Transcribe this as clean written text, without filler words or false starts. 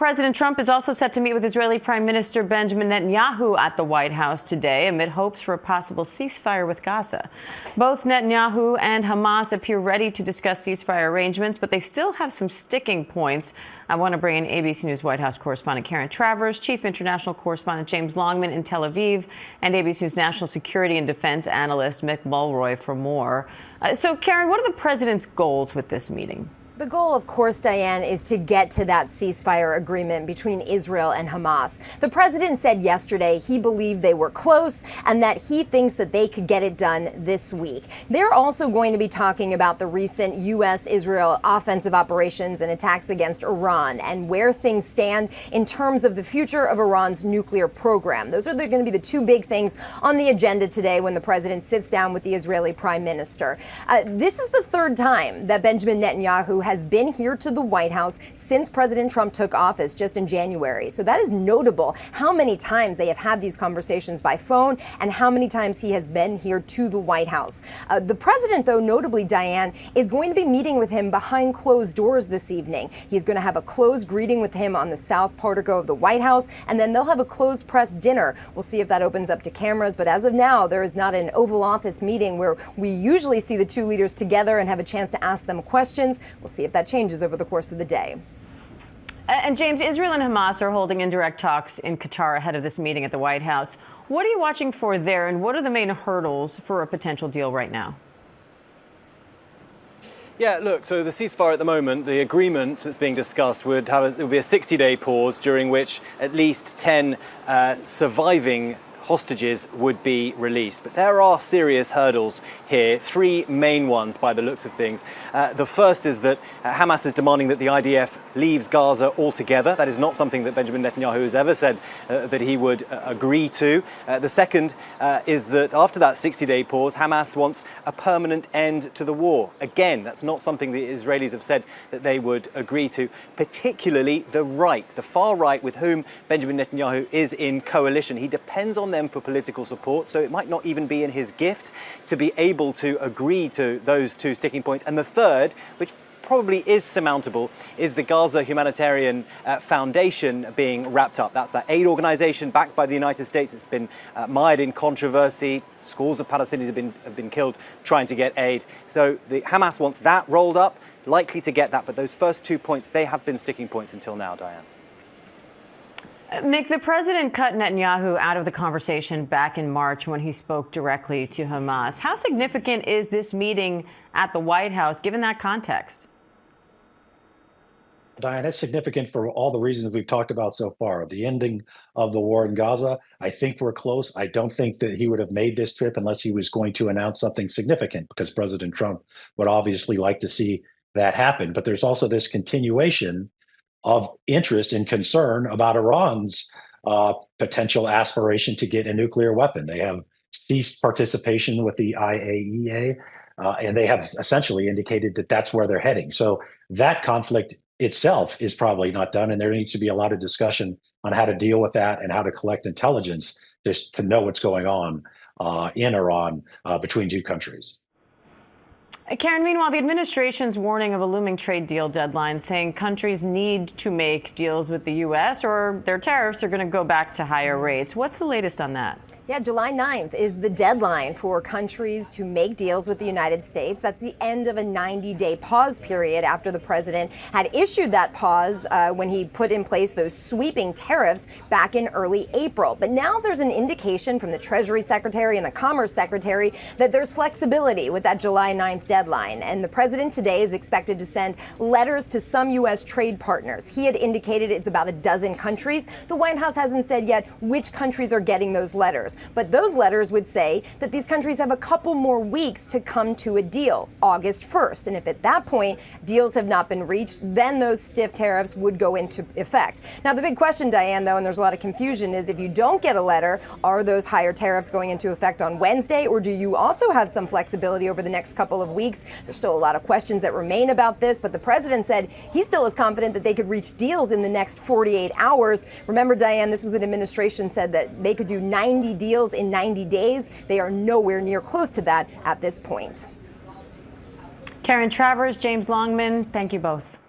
President Trump is also set to meet with Israeli Prime Minister Benjamin Netanyahu at the White House today amid hopes for a possible ceasefire with Gaza. Both Netanyahu and Hamas appear ready to discuss ceasefire arrangements, but they still have some sticking points. I want to bring in ABC News White House correspondent Karen Travers, Chief International Correspondent James Longman in Tel Aviv, and ABC News National Security and Defense Analyst Mick Mulroy for more. So, Karen, what are the president's goals with this meeting? The goal, of course, Diane, is to get to that ceasefire agreement between Israel and Hamas. The president said yesterday he believed they were close and that he thinks that they could get it done this week. They're also going to be talking about the recent U.S.-Israel offensive operations and attacks against Iran and where things stand in terms of the future of Iran's nuclear program. Those are going to be the two big things on the agenda today when the president sits down with the Israeli prime minister. This is the third time that Benjamin Netanyahu has been here to the White House since President Trump took office just in January. So that is notable how many times they have had these conversations by phone and how many times he has been here to the White House. The president, though, notably, Diane, is going to be meeting with him behind closed doors this evening. He's going to have a closed greeting with him on the south portico of the White House, and then they'll have a closed press dinner. We'll see if that opens up to cameras, but as of now, there is not an Oval Office meeting where we usually see the two leaders together and have a chance to ask them questions. We'll see if that changes over the course of the day. And James, Israel and Hamas are holding indirect talks in Qatar ahead of this meeting at the White House. What are you watching for there, and what are the main hurdles for a potential deal right now? Yeah, look, so the ceasefire at the moment, the agreement that's being discussed would be a 60-day pause during which at least 10 surviving hostages would be released. But there are serious hurdles here, three main ones by the looks of things. The first is that Hamas is demanding that the IDF leaves Gaza altogether. That is not something that Benjamin Netanyahu has ever said that he would agree to. The second is that after that 60-day pause, Hamas wants a permanent end to the war. Again, that's not something the Israelis have said that they would agree to, particularly the right, the far right with whom Benjamin Netanyahu is in coalition. He depends on them for political support, so it might not even be in his gift to be able to agree to those two sticking points. And the third, which probably is surmountable, is the Gaza Humanitarian Foundation being wrapped up. That's that aid organization backed by the United States. It's been mired in controversy. Scores of Palestinians have been killed trying to get aid. So the Hamas wants that rolled up, likely to get that. But those first 2 points, they have been sticking points until now, Diane. Mick, the president cut Netanyahu out of the conversation back in March when he spoke directly to Hamas. How significant is this meeting at the White House, given that context? Diane, it's significant for all the reasons we've talked about so far. The ending of the war in Gaza, I think we're close. I don't think that he would have made this trip unless he was going to announce something significant, because President Trump would obviously like to see that happen. But there's also this continuation of interest and concern about Iran's potential aspiration to get a nuclear weapon. They have ceased participation with the IAEA, and they have essentially indicated that that's where they're heading. So that conflict itself is probably not done, and there needs to be a lot of discussion on how to deal with that and how to collect intelligence just to know what's going on in Iran between two countries. Karen, meanwhile, the administration's warning of a looming trade deal deadline, saying countries need to make deals with the U.S. or their tariffs are going to go back to higher rates. What's the latest on that? Yeah, July 9th is the deadline for countries to make deals with the United States. That's the end of a 90-day pause period after the president had issued that pause when he put in place those sweeping tariffs back in early April. But now there's an indication from the Treasury Secretary and the Commerce Secretary that there's flexibility with that July 9th deadline. And the president today is expected to send letters to some U.S. trade partners. He had indicated it's about a dozen countries. The White House hasn't said yet which countries are getting those letters. But those letters would say that these countries have a couple more weeks to come to a deal, August 1st. And if at that point deals have not been reached, then those stiff tariffs would go into effect. Now, the big question, Diane, though, and there's a lot of confusion, is if you don't get a letter, are those higher tariffs going into effect on Wednesday, or do you also have some flexibility over the next couple of weeks? There's still a lot of questions that remain about this, but the president said he still is confident that they could reach deals in the next 48 hours. Remember, Diane, this was an administration said that they could do 90 deals in 90 days. They are nowhere near close to that at this point. Karen Travers, James Longman, thank you both.